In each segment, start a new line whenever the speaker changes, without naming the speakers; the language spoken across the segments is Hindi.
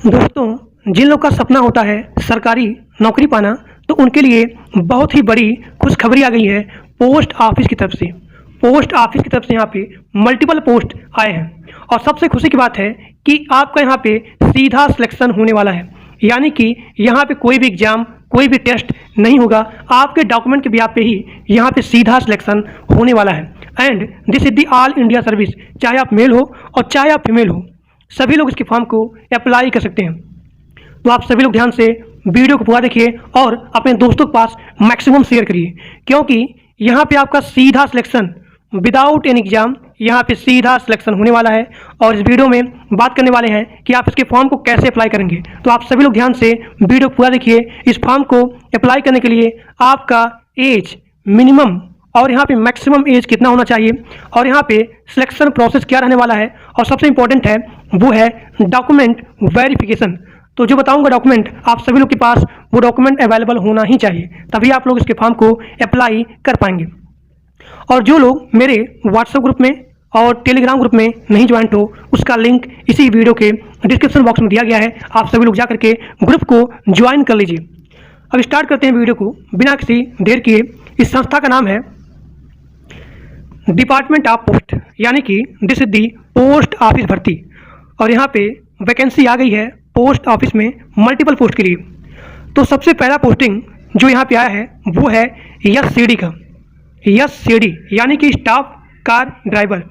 दोस्तों, जिन लोग का सपना होता है सरकारी नौकरी पाना, तो उनके लिए बहुत ही बड़ी खुशखबरी आ गई है पोस्ट ऑफिस की तरफ से। पोस्ट ऑफिस की तरफ से यहाँ पे मल्टीपल पोस्ट आए हैं और सबसे खुशी की बात है कि आपका यहाँ पे सीधा सिलेक्शन होने वाला है। यानी कि यहाँ पे कोई भी एग्जाम, कोई भी टेस्ट नहीं होगा, आपके डॉक्यूमेंट के बिहाफ पे ही यहाँ पे सीधा सिलेक्शन होने वाला है। And this is the all India service, चाहे आप मेल हो और चाहे आप फीमेल हो, सभी लोग इसके फॉर्म को अप्लाई कर सकते हैं। तो आप सभी लोग ध्यान से वीडियो को पूरा देखिए और अपने दोस्तों के पास मैक्सिमम शेयर करिए, क्योंकि यहाँ पे आपका सीधा सिलेक्शन विदाउट एनी एग्जाम, यहाँ पे सीधा सिलेक्शन होने वाला है। और इस वीडियो में बात करने वाले हैं कि आप इसके फॉर्म को कैसे अप्लाई करेंगे। तो आप सभी लोग ध्यान से वीडियो पूरा देखिए। इस फॉर्म को अप्लाई करने के लिए आपका एज मिनिमम और यहाँ पे मैक्सिमम एज कितना होना चाहिए, और यहाँ पे सिलेक्शन प्रोसेस क्या रहने वाला है, और सबसे इंपॉर्टेंट है वो है डॉक्यूमेंट वेरिफिकेशन। तो जो बताऊंगा डॉक्यूमेंट, आप सभी लोग के पास वो डॉक्यूमेंट अवेलेबल होना ही चाहिए, तभी आप लोग इसके फॉर्म को अप्लाई कर पाएंगे। और जो लोग मेरे व्हाट्सएप ग्रुप में और टेलीग्राम ग्रुप में नहीं ज्वाइंट हो, उसका लिंक इसी वीडियो के डिस्क्रिप्शन बॉक्स में दिया गया है। आप सभी लोग जा करके ग्रुप को ज्वाइन कर लीजिए। अब स्टार्ट करते हैं वीडियो को बिना किसी देर किए। इस संस्था का नाम है डिपार्टमेंट ऑफ पोस्ट, यानी कि this is the post office भर्ती। और यहाँ पे वैकेंसी आ गई है पोस्ट ऑफिस में मल्टीपल पोस्ट के लिए। तो सबसे पहला पोस्टिंग जो यहाँ पे आया है वो है एससीडी का, एससीडी यानी कि स्टाफ कार ड्राइवर।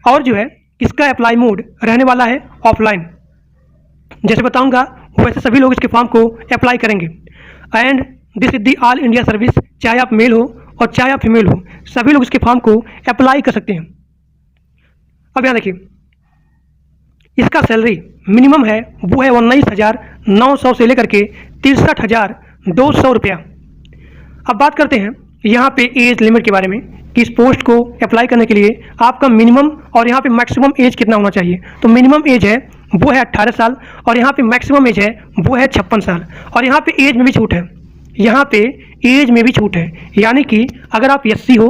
और जो है इसका अप्लाई मोड रहने वाला है ऑफलाइन। जैसे बताऊंगा वैसे सभी लोग इसके फॉर्म को अप्लाई करेंगे। And this is the all India service, चाहे आप मेल हो और चाहे आप फीमेल हो, सभी लोग इसके फॉर्म को अप्लाई कर सकते हैं। अब यहाँ देखिए, इसका सैलरी मिनिमम है वो है 19,900 से लेकर के 63,200 रुपया। अब बात करते हैं यहाँ पे एज लिमिट के बारे में कि इस पोस्ट को अप्लाई करने के लिए आपका मिनिमम और यहाँ पे मैक्सिमम एज कितना होना चाहिए। तो मिनिमम एज है वो है 18 साल और यहाँ पे मैक्सिमम एज है वो है 56 साल। और यहाँ पे एज में भी छूट है, यहाँ पे एज में भी छूट है। यानी कि अगर आप एससी हो,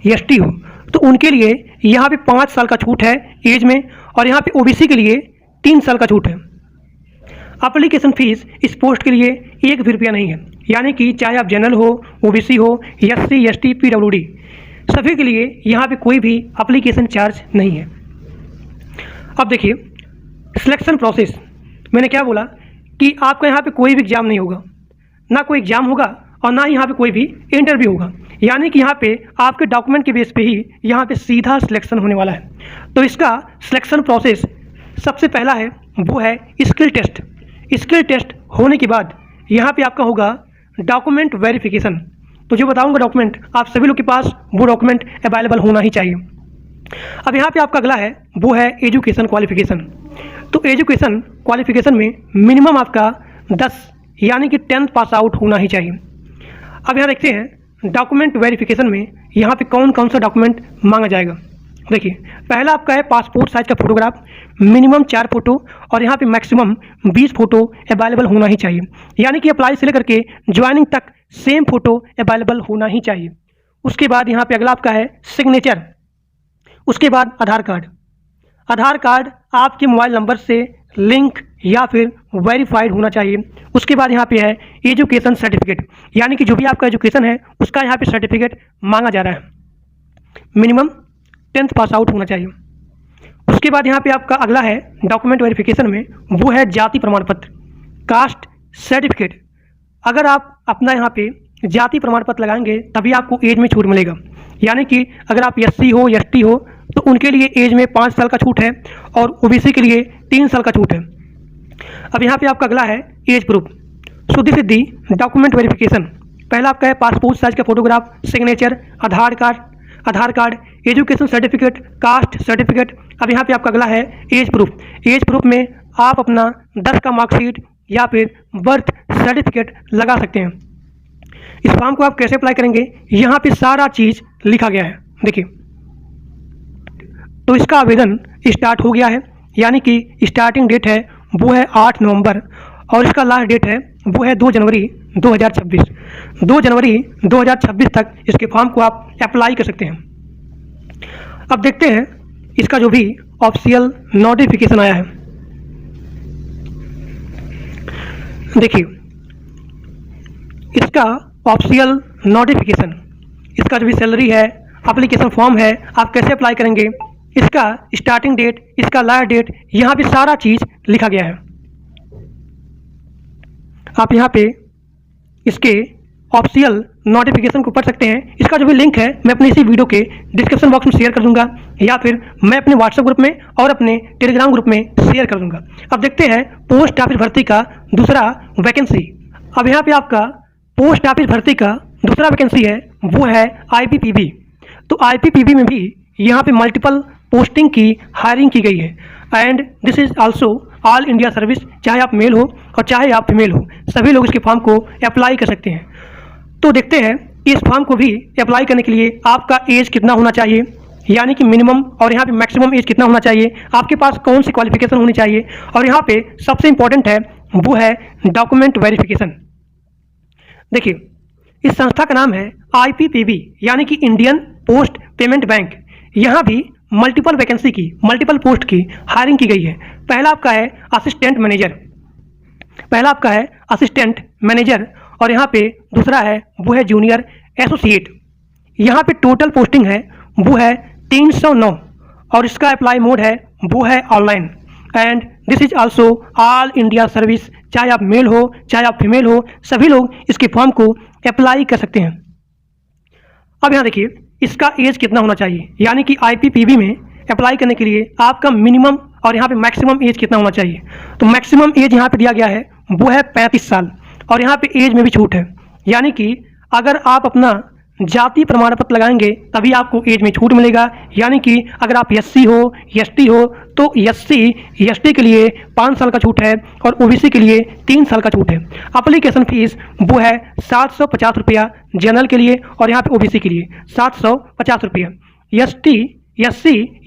एसटी हो, तो उनके लिए यहाँ पे 5 साल का छूट है एज में, और यहाँ पे ओबीसी के लिए 3 साल का छूट है। एप्लीकेशन फीस इस पोस्ट के लिए 1 भी रुपया नहीं है। यानी कि चाहे आप जनरल हो, ओबीसी हो, एससी, एसटी, पीडब्ल्यूडी, सभी के लिए यहाँ पे कोई भी एप्लीकेशन चार्ज नहीं है। अब देखिए सिलेक्शन प्रोसेस, मैंने क्या बोला कि आपका यहाँ पे कोई भी एग्जाम नहीं होगा, ना कोई एग्जाम होगा और ना यहाँ पे कोई भी इंटरव्यू होगा। यानी कि यहाँ पे आपके डॉक्यूमेंट के बेस पे ही यहाँ पे सीधा सिलेक्शन होने वाला है। तो इसका सिलेक्शन प्रोसेस सबसे पहला है वो है स्किल टेस्ट। स्किल टेस्ट होने के बाद यहाँ पे आपका होगा डॉक्यूमेंट वेरिफिकेशन। तो जो बताऊँगा डॉक्यूमेंट, आप सभी लोग के पास वो डॉक्यूमेंट अवेलेबल होना ही चाहिए। अब यहाँ पे आपका अगला है वो है एजुकेशन क्वालिफिकेशन। तो एजुकेशन क्वालिफिकेशन में मिनिमम आपका 10 यानी कि 10th पास आउट होना ही चाहिए। अब यहाँ देखते हैं डॉक्यूमेंट वेरिफिकेशन में यहाँ पे कौन कौन सा डॉक्यूमेंट मांगा जाएगा। देखिए पहला आपका है पासपोर्ट साइज का फोटोग्राफ, मिनिमम 4 फोटो और यहाँ पे मैक्सिमम 20 फोटो अवेलेबल होना ही चाहिए। यानी कि अप्लाई से लेकर के ज्वाइनिंग तक सेम फोटो अवेलेबल होना ही चाहिए। उसके बाद यहाँ पे अगला आपका है सिग्नेचर। उसके बाद आधार कार्ड। आधार कार्ड आपके मोबाइल नंबर से लिंक या फिर वेरीफाइड होना चाहिए। उसके बाद यहाँ पे है एजुकेशन सर्टिफिकेट, यानी कि जो भी आपका एजुकेशन है उसका यहाँ पे सर्टिफिकेट मांगा जा रहा है। मिनिमम 10th पास आउट होना चाहिए। उसके बाद यहाँ पे आपका अगला है डॉक्यूमेंट वेरिफिकेशन में वो है जाति प्रमाण पत्र, कास्ट सर्टिफिकेट। अगर आप अपना यहाँ पे जाति प्रमाण पत्र लगाएंगे तभी आपको एज में छूट मिलेगा। यानी कि अगर आप एससी हो, एसटी हो, तो उनके लिए एज में 5 साल का छूट है और ओबीसी के लिए 3 साल का छूट है। अब यहाँ पे आपका अगला है age proof. So this is the document verification. पहला आपका है पासपोर्ट साइज का photograph, signature, Aadhaar card, education certificate, caste certificate. अब यहाँ पे आपका अगला है एज प्रूफ। एज प्रूफ में आप अपना 10 का मार्कशीट या फिर बर्थ सर्टिफिकेट लगा सकते हैं। इस फॉर्म को आप कैसे अप्लाई करेंगे, यहाँ पे सारा चीज़ लिखा गया है। देखिए, तो इसका आवेदन स्टार्ट हो गया है, यानी कि स्टार्टिंग डेट है वो है 8 नवंबर और इसका लास्ट डेट है वो है 2 जनवरी 2026। 2 जनवरी 2026 तक इसके फॉर्म को आप अप्लाई कर सकते हैं। अब देखते हैं इसका जो भी ऑफिशियल नोटिफिकेशन आया है। देखिए, इसका ऑप्शनल नोटिफिकेशन, इसका जो भी सैलरी है, एप्लीकेशन फॉर्म है, आप कैसे अप्लाई करेंगे, इसका स्टार्टिंग डेट, इसका लास्ट डेट, यहाँ पे सारा चीज़ लिखा गया है। आप यहाँ पे इसके ऑफिशियल नोटिफिकेशन को पढ़ सकते हैं। इसका जो भी लिंक है मैं अपने इसी वीडियो के डिस्क्रिप्शन बॉक्स में शेयर कर दूंगा, या फिर मैं अपने व्हाट्सएप ग्रुप में और अपने टेलीग्राम ग्रुप में शेयर कर दूंगा। अब देखते हैं पोस्ट ऑफिस भर्ती का दूसरा वैकेंसी। अब यहाँ पे आपका पोस्ट ऑफिस भर्ती का दूसरा वैकेंसी है, वो है IPPB। तो IPPB में भी यहाँ पे मल्टीपल पोस्टिंग की हायरिंग की गई है, and this is also all India service. चाहे आप मेल हो और चाहे आप फीमेल हो, सभी लोग इसके फॉर्म को अप्लाई कर सकते हैं। तो देखते हैं इस फॉर्म को भी अप्लाई करने के लिए आपका एज कितना होना चाहिए, यानी कि मिनिमम और यहाँ पे मैक्सिमम एज कितना होना चाहिए, आपके पास कौन सी क्वालिफिकेशन होनी चाहिए, और यहाँ पे सबसे इंपॉर्टेंट है वो है डॉक्यूमेंट वेरिफिकेशन। देखिए, इस संस्था का नाम है IPPB, यानी कि इंडियन पोस्ट पेमेंट बैंक। यहाँ भी मल्टीपल वैकेंसी की, मल्टीपल पोस्ट की हायरिंग की गई है। पहला आपका है असिस्टेंट मैनेजर, और यहाँ पे दूसरा है वो है जूनियर एसोसिएट। यहाँ पे टोटल पोस्टिंग है वो है 309, और इसका अप्लाई मोड है वो है online, and this is also all India service. चाहे आप मेल हो चाहे आप फीमेल हो, सभी लोग इसके फॉर्म को अप्लाई कर सकते हैं। अब यहाँ देखिए, इसका एज कितना होना चाहिए, यानी कि IPPB में अप्लाई करने के लिए आपका मिनिमम और यहाँ पे मैक्सिमम एज कितना होना चाहिए। तो मैक्सिमम एज यहाँ पे दिया गया है वो है 35 साल, और यहाँ पे एज में भी छूट है, यानी कि अगर आप अपना जाति प्रमाण पत्र लगाएंगे तभी आपको एज में छूट मिलेगा। यानी कि अगर आप SC हो, ST हो, तो SC ST के लिए 5 साल का छूट है, और OBC के लिए 3 साल का छूट है। एप्लीकेशन फीस वो है 750 रुपया जनरल के लिए, और यहाँ पे OBC के लिए 750 रुपया। SC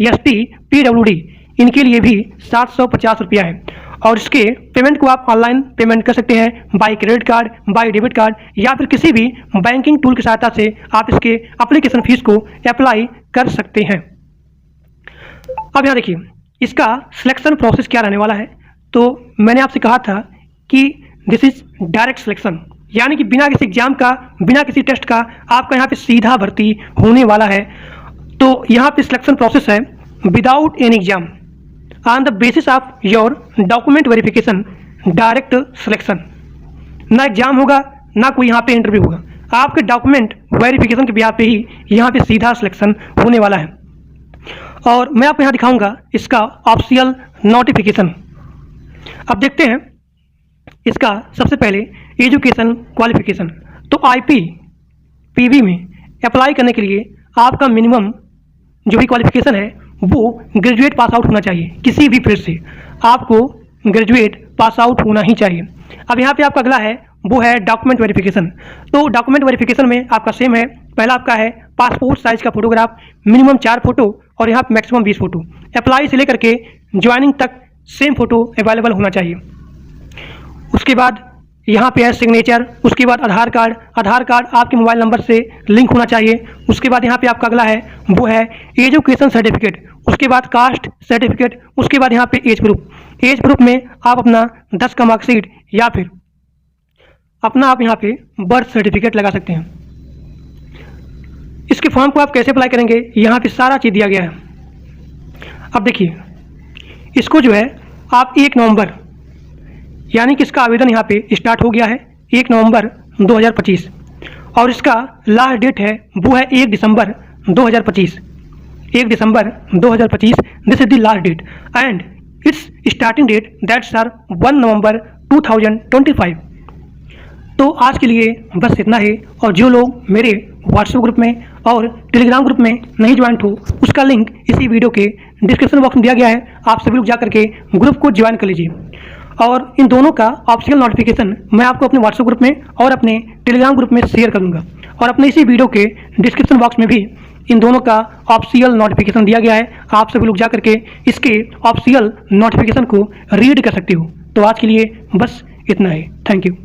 ST PWD इनके लिए भी 750 रुपया है, और इसके पेमेंट को आप ऑनलाइन पेमेंट कर सकते हैं, by credit card, by debit card, या फिर किसी भी बैंकिंग टूल की सहायता से आप इसके एप्लीकेशन फीस को अप्लाई कर सकते हैं। अब यहाँ देखिए, इसका सिलेक्शन प्रोसेस क्या रहने वाला है। तो मैंने आपसे कहा था कि दिस इज डायरेक्ट सिलेक्शन, यानी कि बिना किसी एग्जाम का, बिना किसी टेस्ट का आपका यहाँ पे सीधा भर्ती होने वाला है। तो यहाँ पे सिलेक्शन प्रोसेस है without any exam, on the basis of your document verification, direct selection. ना एग्जाम होगा ना कोई यहाँ पे इंटरव्यू होगा, आपके डॉक्यूमेंट वेरिफिकेशन के बिहाफ पे ही यहाँ पे सीधा सिलेक्शन होने वाला है। और मैं आपको यहाँ दिखाऊंगा इसका ऑफिशियल नोटिफिकेशन। अब देखते हैं इसका सबसे पहले एजुकेशन क्वालिफिकेशन। तो IPPB में अप्लाई करने के लिए आपका मिनिमम जो भी क्वालिफिकेशन है वो ग्रेजुएट पास आउट होना चाहिए। किसी भी फील्ड से आपको ग्रेजुएट पास आउट होना ही चाहिए। अब यहाँ पे आपका अगला है वो है डॉक्यूमेंट वेरिफिकेशन। तो डॉक्यूमेंट वेरिफिकेशन में आपका सेम है, पहला आपका है पासपोर्ट साइज का फोटोग्राफ, मिनिमम 4 फोटो, और यहाँ पे मैक्सिमम 20 फोटो। अप्लाई से लेकर के ज्वाइनिंग तक सेम फोटो अवेलेबल होना चाहिए। उसके बाद यहाँ पे है सिग्नेचर, उसके बाद आधार कार्ड आपके मोबाइल नंबर से लिंक होना चाहिए। उसके बाद यहाँ पे आपका अगला है वो है एजुकेशन सर्टिफिकेट, उसके बाद कास्ट सर्टिफिकेट, उसके बाद यहाँ पे एज प्रूफ में आप अपना 10 का मार्कशीट या फिर अपना आप यहाँ पे बर्थ सर्टिफिकेट लगा सकते हैं। इसके फॉर्म को आप कैसे अप्लाई करेंगे, यहाँ पे सारा चीज़ दिया गया है। अब देखिए, इसको जो है आप 1 नवंबर, यानी कि इसका आवेदन यहाँ पे स्टार्ट हो गया है 1 नवंबर 2025, और इसका लास्ट डेट है वो है 1 दिसंबर 2025। 1 दिसंबर 2025 this is the last date, and it's starting date that's are 1 November 2025। तो आज के लिए बस इतना ही, और जो लोग मेरे व्हाट्सएप ग्रुप में और टेलीग्राम ग्रुप में नहीं ज्वाइन हो, उसका लिंक इसी वीडियो के डिस्क्रिप्शन बॉक्स में दिया गया है। आप सभी लोग जा करके ग्रुप को ज्वाइन कर लीजिए। और इन दोनों का ऑफिशियल नोटिफिकेशन मैं आपको अपने व्हाट्सएप ग्रुप में और अपने टेलीग्राम ग्रुप में शेयर कर दूंगा, और अपने इसी वीडियो के डिस्क्रिप्शन बॉक्स में भी इन दोनों का ऑफिशियल नोटिफिकेशन दिया गया है। आप सभी लोग जा करके इसके ऑफिशियल नोटिफिकेशन को रीड कर सकते हो। तो आज के लिए बस इतना ही। Thank you.